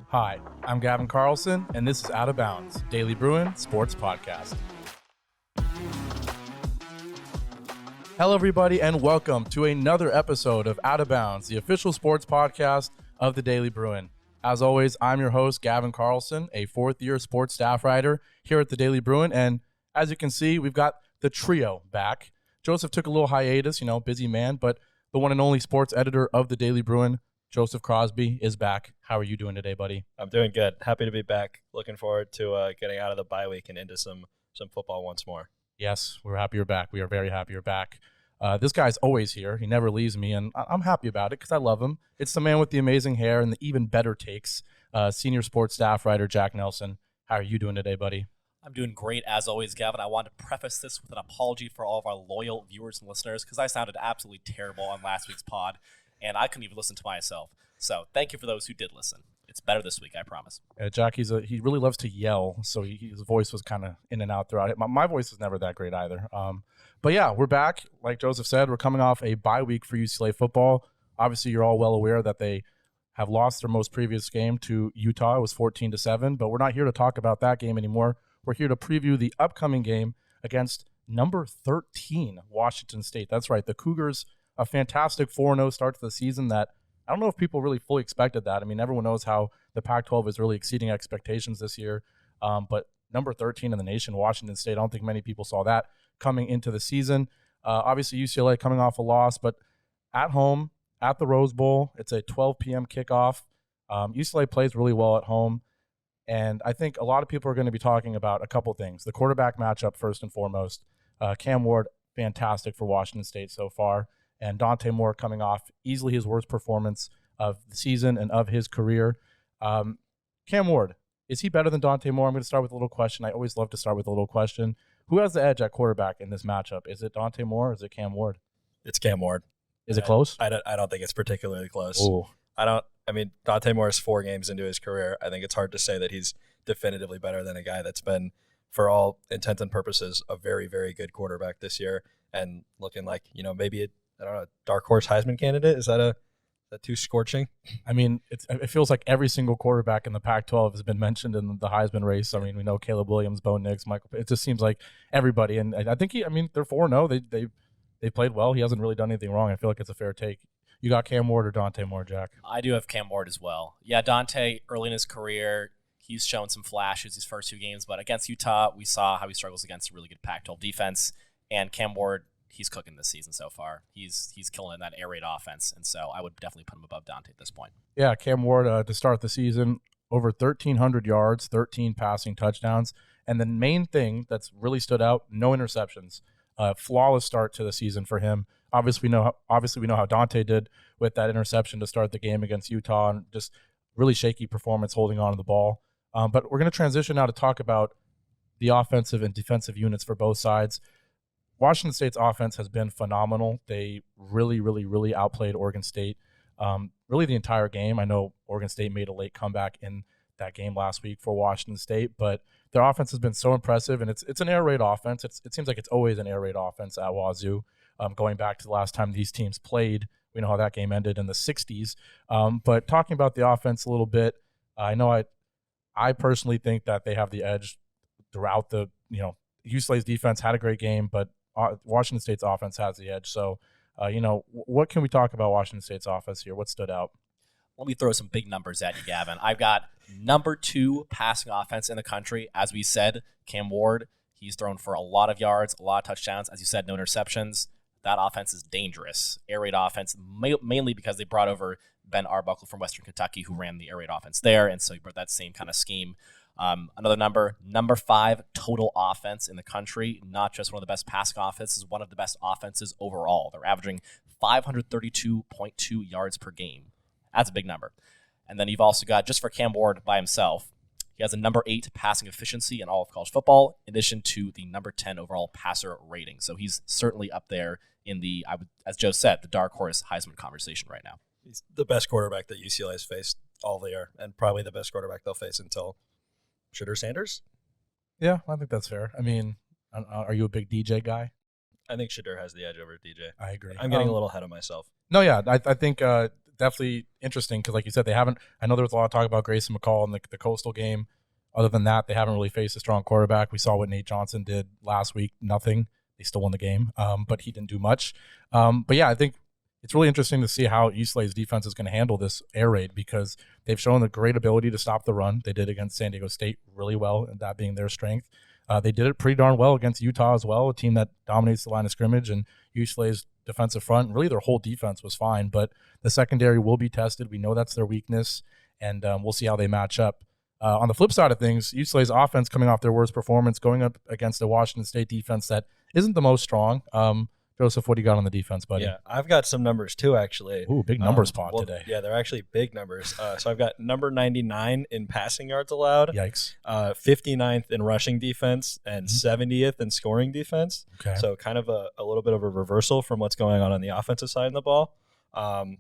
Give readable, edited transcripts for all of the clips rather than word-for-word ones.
Hi, I'm Gavin Carlson, and this is Out of Bounds, Daily Bruin Sports Podcast. Hello, everybody, and welcome to another episode of Out of Bounds, the official sports podcast of the Daily Bruin. As always, I'm your host, Gavin Carlson, a fourth-year sports staff writer here at the Daily Bruin, and as you can see, we've got the trio back. Joseph took a little hiatus, busy man, but the one and only sports editor of the Daily Bruin, Joseph Crosby, is back. How are you doing today, buddy? I'm doing good. Happy to be back. Looking forward to getting out of the bye week and into some football once more. Yes, we're happy you're back. We are very happy you're back. This guy's always here. He never leaves me, and I'm happy about it because I love him. It's the man with the amazing hair and the even better takes, senior sports staff writer Jack Nelson. How are you doing today, buddy? I'm doing great, as always, Gavin. I want to preface this with an apology for all of our loyal viewers and listeners because I sounded absolutely terrible on last week's pod, and I couldn't even listen to myself. So thank you for those who did listen. It's better this week, I promise. Jack, he really loves to yell, so his voice was kind of in and out throughout it. My voice is never that great either. But yeah, we're back. Like Joseph said, we're coming off a bye week for UCLA football. Obviously, you're all well aware that they have lost their most previous game to Utah. It was 14-7, but we're not here to talk about that game anymore. We're here to preview the upcoming game against number 13, Washington State. That's right, the Cougars, a fantastic 4-0 start to the season that I don't know if people really fully expected that. I mean, everyone knows how the Pac-12 is really exceeding expectations this year. But number 13 in the nation, Washington State, I don't think many people saw that coming into the season. Obviously, UCLA coming off a loss, but at home, at the Rose Bowl, it's a 12 p.m. kickoff. UCLA plays really well at home. And I think a lot of people are going to be talking about a couple things. The quarterback matchup, first and foremost. Cam Ward, fantastic for Washington State so far. And Dante Moore coming off easily his worst performance of the season and of his career. Cam Ward, is he better than Dante Moore? I'm going to start with a little question. I always love to start with a little question. Who has the edge at quarterback in this matchup? Is it Dante Moore or is it Cam Ward? It's Cam Ward. Is it close? I don't think it's particularly close. Ooh. Dante Moore is 4 games into his career. I think it's hard to say that he's definitively better than a guy that's been, for all intents and purposes, a very, very good quarterback this year and looking like, maybe a dark horse Heisman candidate. Is that too scorching? I mean, it feels like every single quarterback in the Pac-12 has been mentioned in the Heisman race. I mean, we know Caleb Williams, Bo Nix, Michael. It just seems like everybody. And I think they're 4-0. They played well. He hasn't really done anything wrong. I feel like it's a fair take. You got Cam Ward or Dante Moore, Jack? I do have Cam Ward as well. Yeah, Dante, early in his career, he's shown some flashes his first 2 games, but against Utah, we saw how he struggles against a really good Pac-12 defense. And Cam Ward, he's cooking this season so far. He's killing that air raid offense, and so I would definitely put him above Dante at this point. Yeah, Cam Ward to start the season, over 1,300 yards, 13 passing touchdowns, and the main thing that's really stood out, no interceptions. Flawless start to the season for him. Obviously, we know how Dante did with that interception to start the game against Utah, and just really shaky performance holding on to the ball. But we're going to transition now to talk about the offensive and defensive units for both sides. Washington State's offense has been phenomenal. They really, really, really outplayed Oregon State really the entire game. I know Oregon State made a late comeback in that game last week for Washington State, but their offense has been so impressive, and it's an air raid offense. It seems like it's always an air raid offense at Wazoo. Going back to the last time these teams played, we know how that game ended in the 60s. But talking about the offense a little bit, I personally think that they have the edge throughout the, UCLA's defense had a great game, but Washington State's offense has the edge. So, what can we talk about Washington State's offense here? What stood out? Let me throw some big numbers at you, Gavin. I've got number 2 passing offense in the country. As we said, Cam Ward, he's thrown for a lot of yards, a lot of touchdowns. As you said, no interceptions. That offense is dangerous. Air raid offense, mainly because they brought over Ben Arbuckle from Western Kentucky, who ran the air raid offense there, and so he brought that same kind of scheme. Another number 5 total offense in the country, not just one of the best passing offenses, one of the best offenses overall. They're averaging 532.2 yards per game. That's a big number. And then you've also got, just for Cam Ward by himself, he has a number 8 passing efficiency in all of college football, in addition to the number 10 overall passer rating. So he's certainly up there in the, as Joe said, the dark horse Heisman conversation right now. He's the best quarterback that UCLA has faced all year, and probably the best quarterback they'll face until Shedeur Sanders. Yeah, I think that's fair. I mean, are you a big DJ guy? I think Shedeur has the edge over DJ. I agree. I'm getting a little ahead of myself. No, yeah, I think definitely interesting because, like you said, they haven't. I know there was a lot of talk about Grayson McCall in the Coastal game. Other than that, they haven't really faced a strong quarterback. We saw what Nate Johnson did last week. Nothing. They still won the game, but he didn't do much. But yeah, I think it's really interesting to see how UCLA's defense is going to handle this air raid because they've shown a great ability to stop the run. They did against San Diego State really well, and that being their strength. They did it pretty darn well against Utah as well, a team that dominates the line of scrimmage, and UCLA's defensive front, really their whole defense was fine, but the secondary will be tested. We know that's their weakness, and we'll see how they match up. On the flip side of things, UCLA's offense coming off their worst performance, going up against a Washington State defense that isn't the most strong. Joseph, what do you got on the defense, buddy? Yeah, I've got some numbers too, actually. Ooh, big numbers pod today. Yeah, they're actually big numbers. So I've got number 99 in passing yards allowed. Yikes. 59th in rushing defense and 70th in scoring defense. Okay. So kind of a little bit of a reversal from what's going on the offensive side of the ball.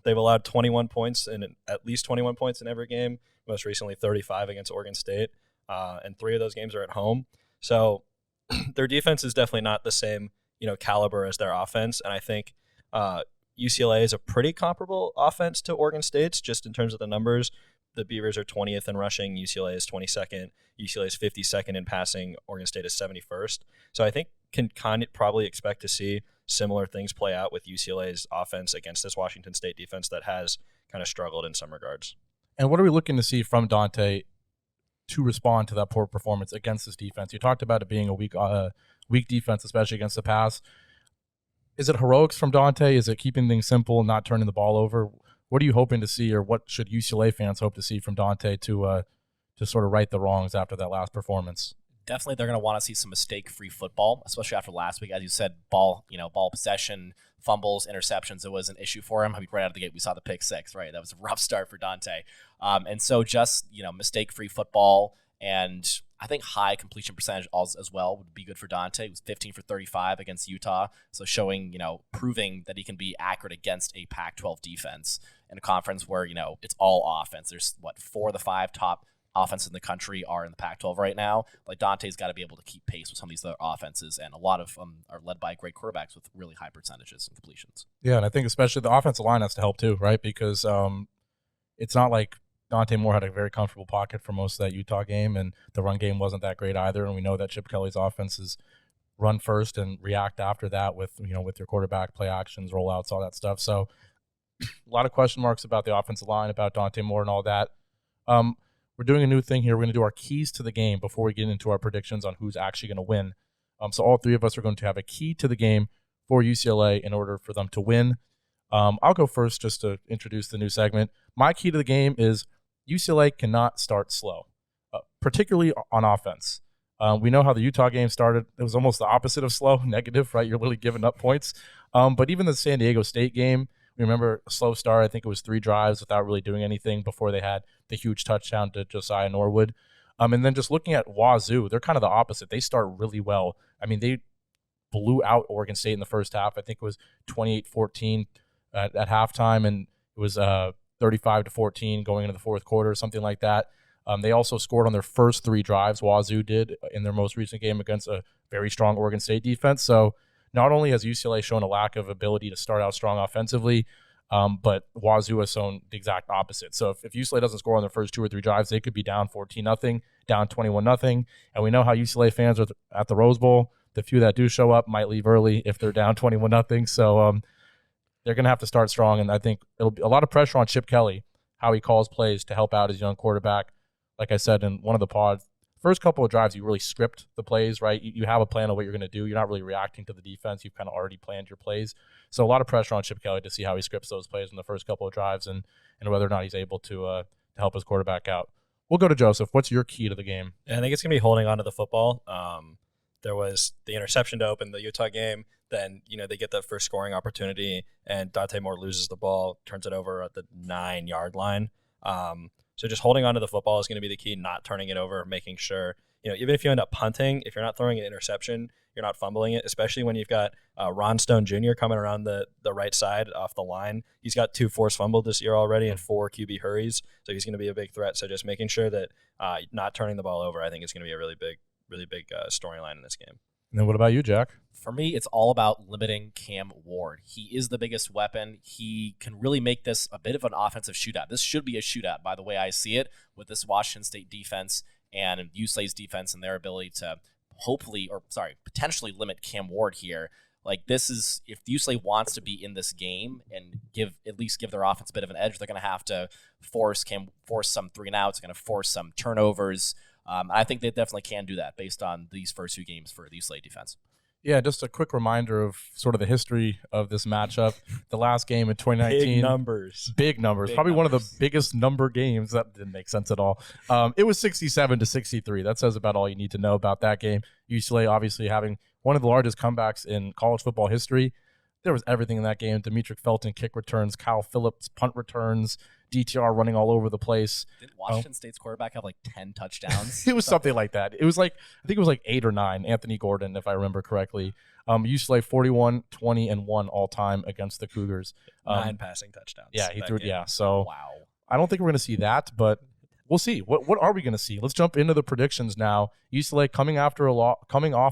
They've allowed 21 points at least 21 points in every game. Most recently 35 against Oregon State. And 3 of those games are at home. So their defense is definitely not the same, caliber as their offense. And I think UCLA is a pretty comparable offense to Oregon State's just in terms of the numbers. The Beavers are 20th in rushing. UCLA is 22nd. UCLA is 52nd in passing. Oregon State is 71st. So I think can kind of probably expect to see similar things play out with UCLA's offense against this Washington State defense that has kind of struggled in some regards. And what are we looking to see from Dante to respond to that poor performance against this defense? You talked about it being a weak defense, especially against the pass. Is it heroics from Dante? Is it keeping things simple and not turning the ball over? What are you hoping to see, or what should UCLA fans hope to see from Dante to sort of right the wrongs after that last performance? Definitely, they're going to want to see some mistake-free football, especially after last week. As you said, ball possession, fumbles, interceptions. It was an issue for him. I mean, right out of the gate, we saw the pick 6. Right, that was a rough start for Dante. And so, just mistake-free football, and I think high completion percentage as well would be good for Dante. He was 15 for 35 against Utah, so showing proving that he can be accurate against a Pac-12 defense in a conference where it's all offense. There's 4 of the 5 top offenses in the country are in the Pac-12 right now. Like, Dante's got to be able to keep pace with some of these other offenses, and a lot of them are led by great quarterbacks with really high percentages and completions. Yeah, and I think especially the offensive line has to help too, right? Because it's not like Dante Moore had a very comfortable pocket for most of that Utah game, and the run game wasn't that great either. And we know that Chip Kelly's offense is run first and react after that with your quarterback, play actions, rollouts, all that stuff. So a lot of question marks about the offensive line, about Dante Moore and all that. We're doing a new thing here. We're going to do our keys to the game before we get into our predictions on who's actually going to win. So all 3 of us are going to have a key to the game for UCLA in order for them to win. I'll go first just to introduce the new segment. My key to the game is UCLA cannot start slow, particularly on offense. We know how the Utah game started. It was almost the opposite of slow, negative, right? You're literally giving up points. But even the San Diego State game, remember a slow start. I think it was 3 drives without really doing anything before they had the huge touchdown to Josiah Norwood. And then just looking at Wazoo, they're kind of the opposite. They start really well. I mean, they blew out Oregon State in the first half. I think it was 28-14 at halftime, and it was 35-14 going into the fourth quarter, something like that. They also scored on their first 3 drives. Wazoo did in their most recent game against a very strong Oregon State defense. So not only has UCLA shown a lack of ability to start out strong offensively, but Wazoo has shown the exact opposite. So if UCLA doesn't score on their first 2 or 3 drives, they could be down 14-0, down 21-0. And we know how UCLA fans are at the Rose Bowl. The few that do show up might leave early if they're down 21-0. So they're going to have to start strong. And I think it'll be a lot of pressure on Chip Kelly, how he calls plays to help out his young quarterback. Like I said in one of the pods, first couple of drives, you really script the plays, right? You have a plan of what you're going to do. You're not really reacting to the defense. You've kind of already planned your plays. So a lot of pressure on Chip Kelly to see how he scripts those plays in the first couple of drives and whether or not he's able to help his quarterback out. We'll go to Joseph. What's your key to the game? I think it's going to be holding on to the football. There was the interception to open the Utah game. Then, they get that first scoring opportunity, and Dante Moore loses the ball, turns it over at the 9-yard line. So just holding on to the football is going to be the key, not turning it over, making sure, even if you end up punting, if you're not throwing an interception, you're not fumbling it, especially when you've got Ron Stone Jr. coming around the right side off the line. He's got 2 forced fumbles this year already and 4 QB hurries, so he's going to be a big threat. So just making sure that not turning the ball over, I think, is going to be a really big storyline in this game. And then what about you, Jack? For me, it's all about limiting Cam Ward. He is the biggest weapon. He can really make this a bit of an offensive shootout. This should be a shootout, by the way I see it, with this Washington State defense and UCLA's defense and their ability to potentially limit Cam Ward here. Like, this is, if UCLA wants to be in this game and at least give their offense a bit of an edge, they're going to have to force some 3-and-outs, going to force some turnovers. I think they definitely can do that based on these first 2 games for the UCLA defense. Yeah, just a quick reminder of sort of the history of this matchup. The last game in 2019. Big numbers. Probably one of the biggest number games. That didn't make sense at all. It was 67-63. That says about all you need to know about that game. UCLA obviously having one of the largest comebacks in college football history. There was everything in that game. Demetric Felton kick returns, Kyle Phillips punt returns, DTR running all over the place. Didn't Washington State's quarterback have like 10 touchdowns? It was something like that. It was like, I think it was like 8 or 9, Anthony Gordon, if I remember correctly. UCLA 41-20-1 all time against the Cougars. 9 passing touchdowns. Yeah, he threw it. Yeah, so wow. I don't think we're going to see that, but we'll see. What are we going to see? Let's jump into the predictions now. UCLA coming off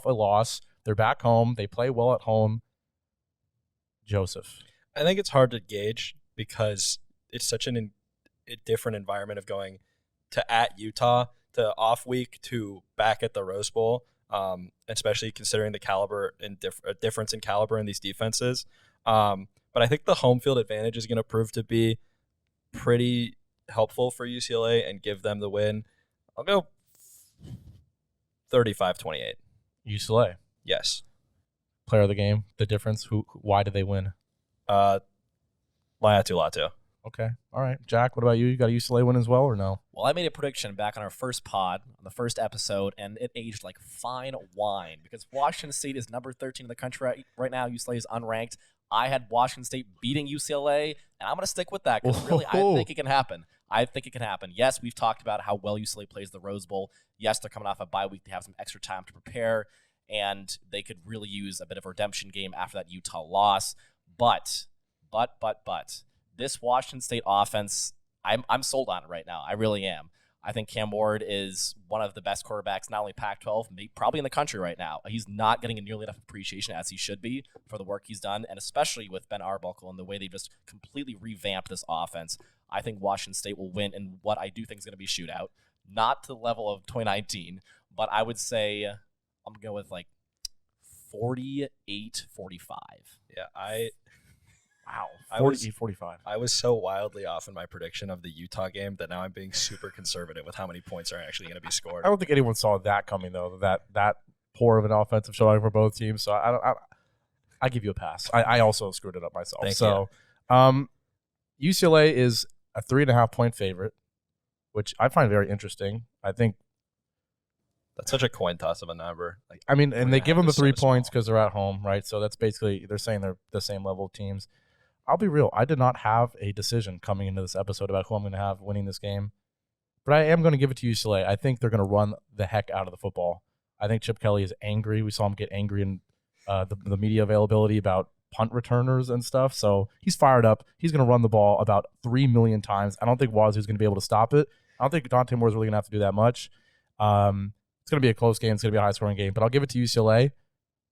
a loss. They're back home. They play well at home. Joseph. I think it's hard to gauge because it's such a different environment of going to at Utah to off week to back at the Rose Bowl, especially considering the caliber and difference in caliber in these defenses. But I think the home field advantage is going to prove to be pretty helpful for UCLA and give them the win. I'll go 35-28. UCLA. Yes. Player of the game, the difference. Why did they win? Latu. Okay. All right. Jack, what about you? You got a UCLA win as well or no? Well, I made a prediction back on our first pod, on the first episode, and it aged like fine wine because Washington State is number 13 in the country right now. UCLA is unranked. I had Washington State beating UCLA, and I'm going to stick with that because really, I think it can happen. Yes, we've talked about how well UCLA plays the Rose Bowl. Yes, they're coming off a bye week. They have some extra time to prepare, and they could really use a bit of a redemption game after that Utah loss. But this Washington State offense, I'm sold on it right now. I really am. I think Cam Ward is one of the best quarterbacks, not only Pac-12, probably in the country right now. He's not getting nearly enough appreciation as he should be for the work he's done, and especially with Ben Arbuckle and the way they just completely revamped this offense. I think Washington State will win in what I do think is going to be a shootout. Not to the level of 2019, but I would say I'm going to go with like 48-45. Yeah, Wow, 48-45. I was so wildly off in my prediction of the Utah game that now I'm being super conservative with how many points are actually going to be scored. I don't think anyone saw that coming, though, that poor of an offensive showing for both teams. So I give you a pass. I also screwed it up myself. Thank you. UCLA is a 3.5-point favorite, which I find very interesting. I think that's such a coin toss of a number. And they give them the 3 points because they're at home, right? So that's basically, they're saying they're the same level of teams. I'll be real. I did not have a decision coming into this episode about who I'm going to have winning this game, but I am going to give it to UCLA. I think they're going to run the heck out of the football. I think Chip Kelly is angry. We saw him get angry in the media availability about punt returners and stuff. So he's fired up. He's going to run the ball about 3 million times. I don't think Wazoo's going to be able to stop it. I don't think Dante Moore is really going to have to do that much. It's going to be a close game. It's going to be a high-scoring game, but I'll give it to UCLA.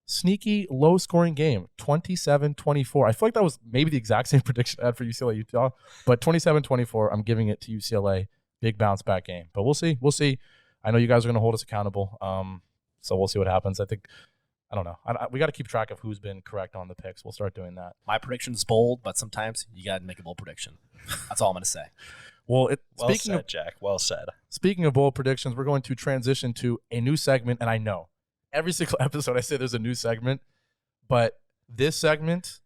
Sneaky, low-scoring game, 27-24. I feel like that was maybe the exact same prediction I had for UCLA Utah, but 27-24, I'm giving it to UCLA. Big bounce-back game. But we'll see. I know you guys are going to hold us accountable, so we'll see what happens. I don't know. We got to keep track of who's been correct on the picks. We'll start doing that. My prediction's bold, but sometimes you got to make a bold prediction. That's all I'm going to say. Well speaking of Jack, well said. Speaking of bold predictions, we're going to transition to a new segment, and I know every single episode I say there's a new segment, but this segment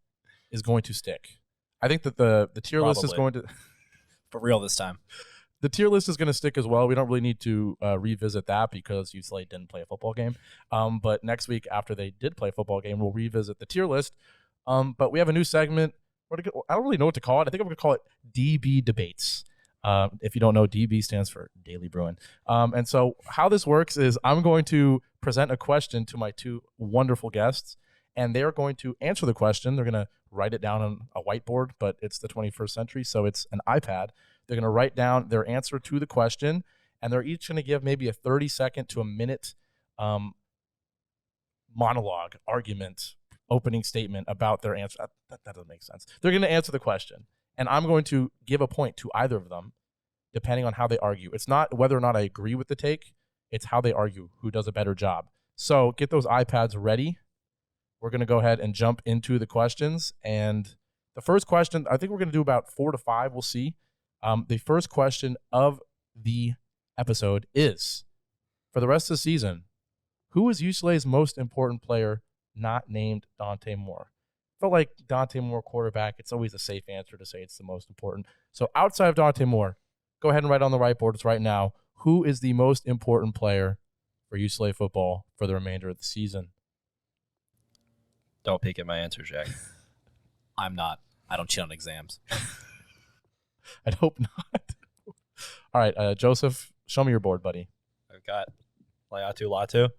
is going to stick. I think that the tier list is going to for real this time. The tier list is going to stick as well. We don't really need to revisit that because UCLA didn't play a football game. But next week after they did play a football game, we'll revisit the tier list. But we have a new segment. I don't really know what to call it. I think I'm going to call it DB Debates. If you don't know, DB stands for Daily Bruin. And so how this works is I'm going to present a question to my two wonderful guests, and they're going to answer the question. They're going to write it down on a whiteboard, but it's the 21st century, so it's an iPad. They're going to write down their answer to the question, and they're each going to give maybe a 30-second to a minute monologue, argument, opening statement about their answer. That doesn't make sense. They're going to answer the question, and I'm going to give a point to either of them, depending on how they argue. It's not whether or not I agree with the take. It's how they argue, who does a better job. So get those iPads ready. We're going to go ahead and jump into the questions. And the first question, I think we're going to do about 4 to 5. We'll see. The first question of the episode is, for the rest of the season, who is UCLA's most important player not named Dante Moore? I felt like Dante Moore quarterback, it's always a safe answer to say it's the most important. So outside of Dante Moore, go ahead and write on the whiteboard. It's right now. Who is the most important player for UCLA football for the remainder of the season? Don't peek at my answer, Jack. I'm not. I don't cheat on exams. I'd hope not. All right, Joseph, show me your board, buddy. I've got Latu.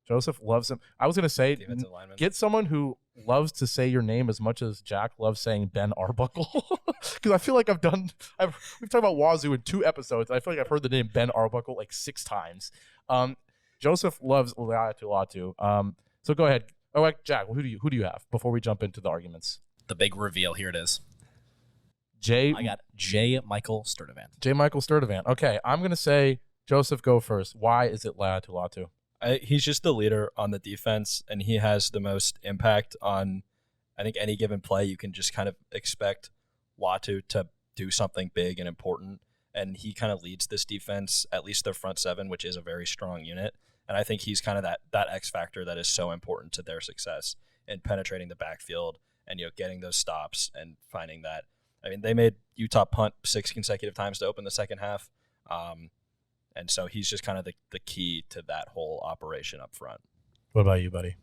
Joseph loves him. I was going to say, Defensive lineman. get someone who loves to say your name as much as Jack loves saying Ben Arbuckle. Because I feel like we've talked about Wazoo in 2 episodes. I feel like I've heard the name Ben Arbuckle like 6 times. Joseph loves Latu. So go ahead. Oh, Jack, who do you have before we jump into the arguments? The big reveal. Here it is. I got J. Michael Sturdivant. J. Michael Sturdivant. Okay, I'm going to say Joseph, go first. Why is it Latu? He's just the leader on the defense, and he has the most impact on, I think, any given play. You can just kind of expect Latu to do something big and important, and he kind of leads this defense, at least their front 7, which is a very strong unit. And I think he's kind of that X factor that is so important to their success in penetrating the backfield and getting those stops and finding that. I mean, they made Utah punt 6 consecutive times to open the second half. And so he's just kind of the key to that whole operation up front. What about you, buddy?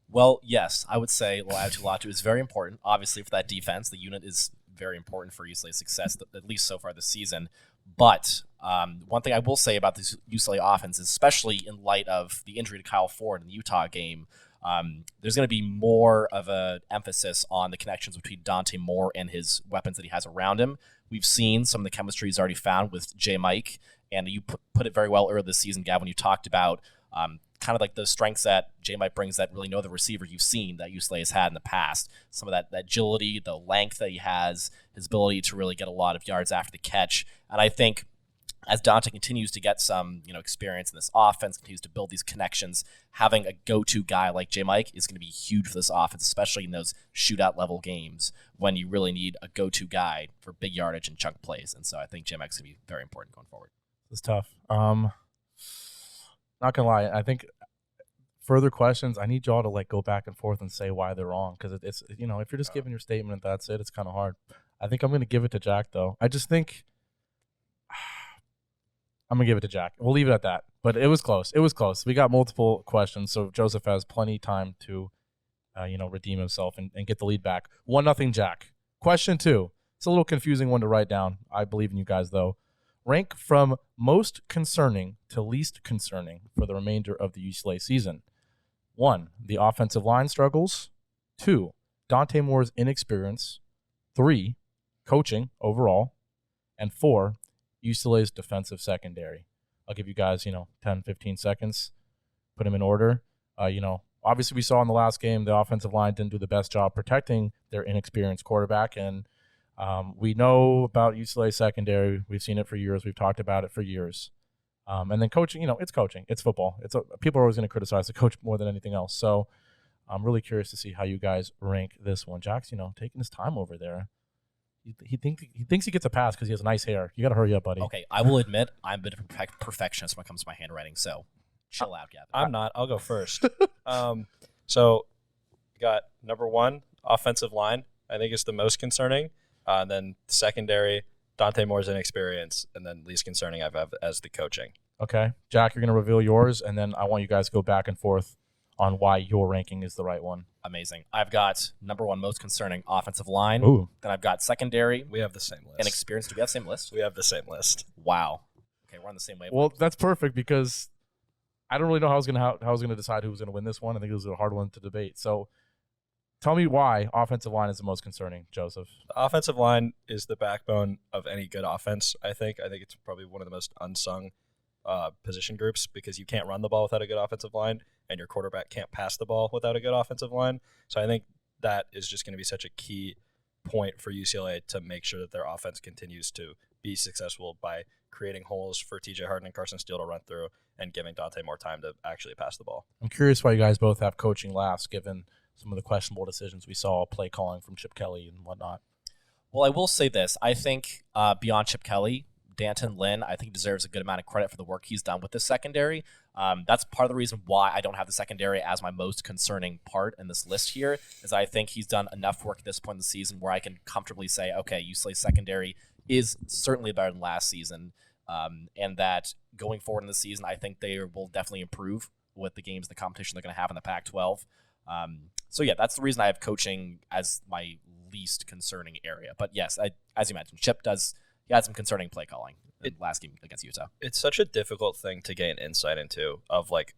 Well, yes, I would say Latu is very important. Obviously, for that defense, the unit is very important for UCLA's success, at least so far this season. But one thing I will say about this UCLA offense, especially in light of the injury to Kyle Ford in the Utah game, there's going to be more of an emphasis on the connections between Dante Moore and his weapons that he has around him. We've seen some of the chemistry he's already found with J. Mike, and you put it very well earlier this season, Gavin. You talked about kind of like the strengths that J. Mike brings that really no other receiver you've seen that UCLA has had in the past. Some of that agility, the length that he has, his ability to really get a lot of yards after the catch. And I think as Dante continues to get some experience in this offense, continues to build these connections, having a go-to guy like J. Mike is going to be huge for this offense, especially in those shootout level games when you really need a go-to guy for big yardage and chunk plays. And so I think J. Mike's going to be very important going forward. It's tough. Not gonna lie, I think further questions, I need y'all to go back and forth and say why they're wrong, because it's if you're just giving your statement and that's it, it's kind of hard. I think I'm gonna give it to Jack though. I just think I'm gonna give it to Jack. We'll leave it at that. But it was close. We got multiple questions, so Joseph has plenty of time to redeem himself and get the lead back. 1-0 Jack. Question 2. It's a little confusing one to write down. I believe in you guys though. Rank from most concerning to least concerning for the remainder of the UCLA season. 1, the offensive line struggles. 2, Dante Moore's inexperience. 3, coaching overall. And 4, UCLA's defensive secondary. I'll give you guys, 10, 15 seconds. Put them in order. Obviously we saw in the last game the offensive line didn't do the best job protecting their inexperienced quarterback, and we know about UCLA secondary. We've seen it for years. We've talked about it for years. And then coaching, it's coaching. It's football. People are always going to criticize the coach more than anything else. So I'm really curious to see how you guys rank this one. Jack's, taking his time over there. He thinks he gets a pass because he has nice hair. You got to hurry up, buddy. Okay, I will admit I'm a bit of a perfectionist when it comes to my handwriting, so chill out, Gavin. I'm not. I'll go first. So got number 1, offensive line. I think it's the most concerning. Then secondary, Dante Moore's inexperience, and then least concerning I've had as the coaching. Okay. Jack, you're going to reveal yours, and then I want you guys to go back and forth on why your ranking is the right one. Amazing. I've got number 1 most concerning offensive line. Ooh. Then I've got secondary. We have the same list. Inexperience. Do we have the same list? We have the same list. Wow. Okay, we're on the same wavelength. Well, that's perfect because I don't really know how I was going to decide who was going to win this one. I think it was a hard one to debate. So tell me why offensive line is the most concerning, Joseph. The offensive line is the backbone of any good offense, I think. I think it's probably one of the most unsung position groups because you can't run the ball without a good offensive line, and your quarterback can't pass the ball without a good offensive line. So I think that is just going to be such a key point for UCLA to make sure that their offense continues to be successful by creating holes for TJ Harden and Carson Steele to run through and giving Dante more time to actually pass the ball. I'm curious why you guys both have coaching last, given some of the questionable decisions we saw, play calling from Chip Kelly and whatnot. Well, I will say this. I think beyond Chip Kelly, D'Anton Lynn, I think deserves a good amount of credit for the work he's done with the secondary. That's part of the reason why I don't have the secondary as my most concerning part in this list here, is I think he's done enough work at this point in the season where I can comfortably say, okay, UCLA's secondary is certainly better than last season, and that going forward in the season, I think they will definitely improve with the games, the competition they're going to have in the Pac-12. So yeah, that's the reason I have coaching as my least concerning area. But yes, as you mentioned, Chip he had some concerning play calling in last game against Utah. It's such a difficult thing to gain insight into of like,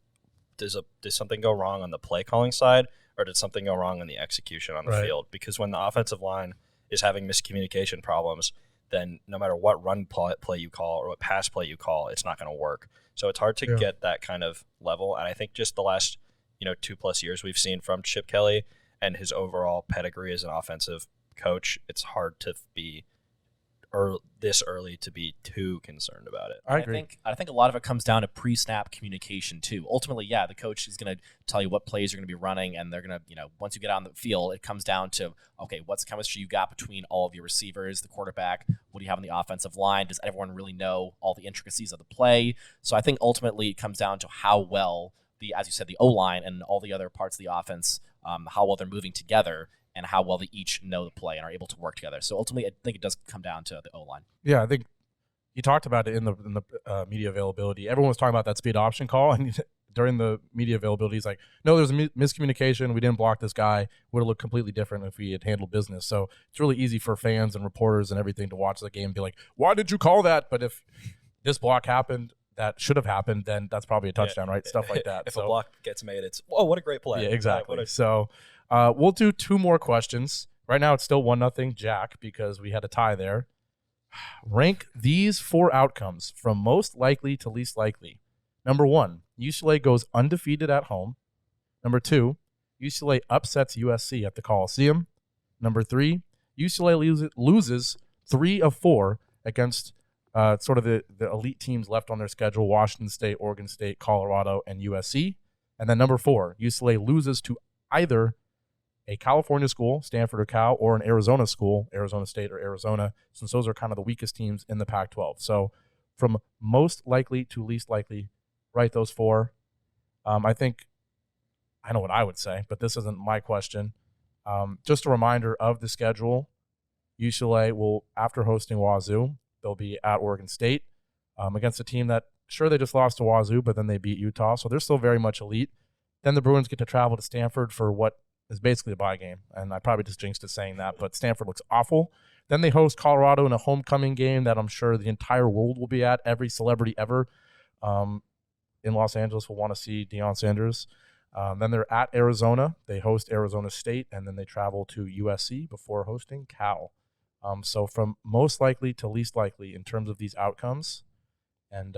did something go wrong on the play calling side, or did something go wrong in the execution on the field? Because when the offensive line is having miscommunication problems, then no matter what run play you call or what pass play you call, it's not going to work. So it's hard to get that kind of level. And I think just the last 2+ years we've seen from Chip Kelly and his overall pedigree as an offensive coach, it's hard to be this early to be too concerned about it. I agree. I think a lot of it comes down to pre-snap communication too. Ultimately, yeah, the coach is going to tell you what plays you're going to be running, and they're going to, once you get on the field, it comes down to, okay, what's the chemistry you got between all of your receivers, the quarterback, what do you have on the offensive line? Does everyone really know all the intricacies of the play? So I think ultimately it comes down to how well as you said, the O-line and all the other parts of the offense, how well they're moving together, and how well they each know the play and are able to work together. So ultimately, I think it does come down to the O-line. Yeah, I think you talked about it in the media availability. Everyone was talking about that speed option call, and during the media availability, he's like, no, there's a miscommunication. We didn't block this guy. Would have looked completely different if we had handled business. So it's really easy for fans and reporters and everything to watch the game and be like, why did you call that? But if this block happened, that should have happened, then that's probably a touchdown, right? Stuff like that. If a block gets made, it's, what a great play. Yeah, exactly. So we'll do 2 more questions. Right now it's still 1-0 Jack because we had a tie there. Rank these 4 outcomes from most likely to least likely. Number 1, UCLA goes undefeated at home. Number 2, UCLA upsets USC at the Coliseum. Number 3, UCLA loses 3 of 4 against sort of the elite teams left on their schedule, Washington State, Oregon State, Colorado, and USC. And then number 4, UCLA loses to either a California school, Stanford or Cal, or an Arizona school, Arizona State or Arizona, since those are kind of the weakest teams in the Pac-12. So from most likely to least likely, write those 4. I think I know what I would say, but this isn't my question. Just a reminder of the schedule. UCLA will, after hosting Wazoo, they'll be at Oregon State against a team that, sure, they just lost to Wazoo, but then they beat Utah, so they're still very much elite. Then the Bruins get to travel to Stanford for what is basically a bye game, and I probably just jinxed it saying that, but Stanford looks awful. Then they host Colorado in a homecoming game that I'm sure the entire world will be at. Every celebrity ever in Los Angeles will want to see Deion Sanders. Then they're at Arizona. They host Arizona State, and then they travel to USC before hosting Cal. So from most likely to least likely in terms of these outcomes, and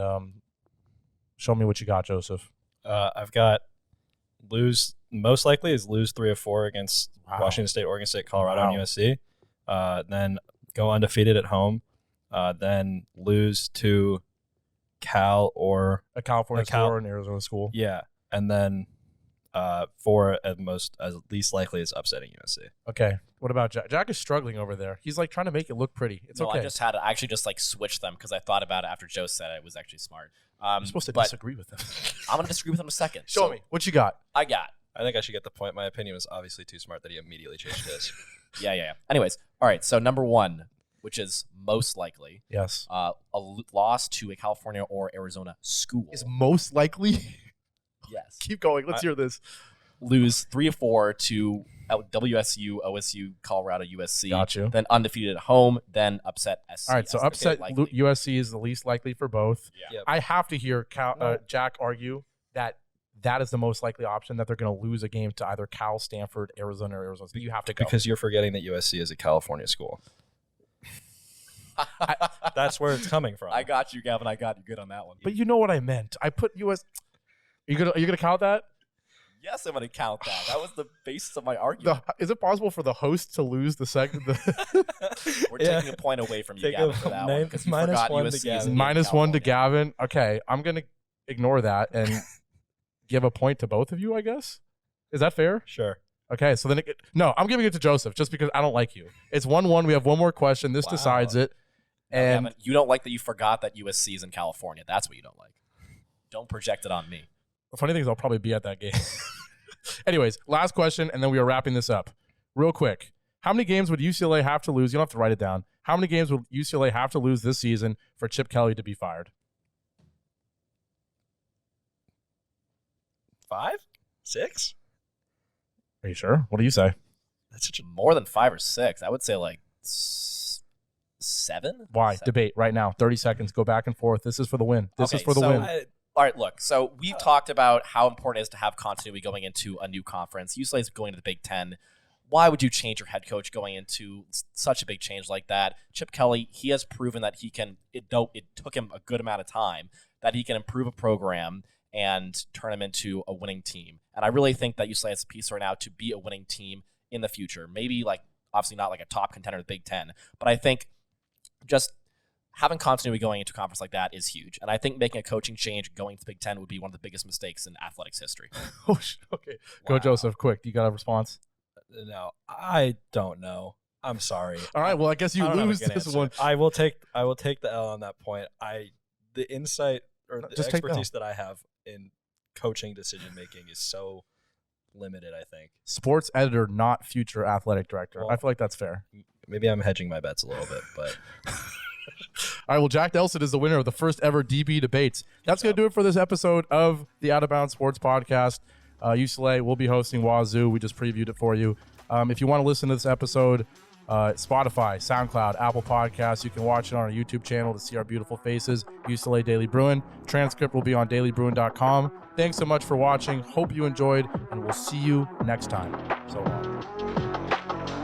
show me what you got, Joseph. I've got most likely is lose 3 of 4 against Washington State, Oregon State, Colorado, and USC. Then go undefeated at home. Then lose to Cal or a California school or an Arizona school. Yeah, and then 4 at least likely is upsetting USC. Okay. What about Jack? Jack is struggling over there. He's like trying to make it look pretty. It's okay. I actually just like switched them because I thought about it after Joe said it. It was actually smart. You're supposed to disagree with him. I'm going to disagree with him in a second. Show me. What you got? I think I should get the point. My opinion was obviously too smart that he immediately changed his. Yeah. Anyways, all right. So number 1, which is most likely. Yes. A loss to a California or Arizona school. Is most likely? Yes. Keep going. Let's hear this. Lose 3 of 4 to WSU, OSU, Colorado, USC. Got you. Then undefeated at home. Then upset SC. All right, so upset USC is the least likely for both. Yeah. I have to hear Jack argue that is the most likely option, that they're going to lose a game to either Cal, Stanford, Arizona, or Arizona. You have to go. Because you're forgetting that USC is a California school. That's where it's coming from. I got you, Gavin. I got you good on that one. But you know what I meant. I put US. Are you gonna count that? Yes, I'm going to count that. That was the basis of my argument. Is it possible for the host to lose the segment? We're taking a point away from you, Gavin, for that one because you forgot USC is -1 to Gavin. Okay, I'm going to ignore that and give a point to both of you, I guess. Is that fair? Sure. Okay, so then I'm giving it to Joseph just because I don't like you. It's 1-1. We have one more question. This decides it. And Gavin, you don't like that you forgot that USC is in California. That's what you don't like. Don't project it on me. The funny thing is I'll probably be at that game. Anyways, last question, and then we are wrapping this up. Real quick. How many games would UCLA have to lose? You don't have to write it down. How many games would UCLA have to lose this season for Chip Kelly to be fired? 5? 6? Are you sure? What do you say? That's more than 5 or 6. I would say like 7. Why? 7. Debate right now. 30 seconds. Go back and forth. This is for the win. This is for the win. All right, look. So we've talked about how important it is to have continuity going into a new conference. UCLA is going to the Big Ten. Why would you change your head coach going into such a big change like that? Chip Kelly, he has proven that he can, though it took him a good amount of time, that he can improve a program and turn him into a winning team. And I really think that UCLA has a piece right now to be a winning team in the future. Maybe like, obviously not like a top contender in the Big Ten, but I think just having continuity going into a conference like that is huge. And I think making a coaching change going to Big Ten would be one of the biggest mistakes in athletics history. Okay. Go, Joseph, quick. Do you got a response? No, I don't know. I'm sorry. All right. Well, I guess you lose this one. I will take the L on that point. The insight or the expertise that I have in coaching decision making is so limited, I think. Sports editor, not future athletic director. Well, I feel like that's fair. Maybe I'm hedging my bets a little bit, but all right, well, Jack Nelson is the winner of the first ever DB debates. That's going to do it for this episode of the Out of Bounds Sports Podcast. UCLA will be hosting Wazoo. We just previewed it for you. If you want to listen to this episode, Spotify, SoundCloud, Apple Podcasts, you can watch it on our YouTube channel to see our beautiful faces. UCLA Daily Bruin. Transcript will be on dailybruin.com. Thanks so much for watching. Hope you enjoyed, and we'll see you next time. So long.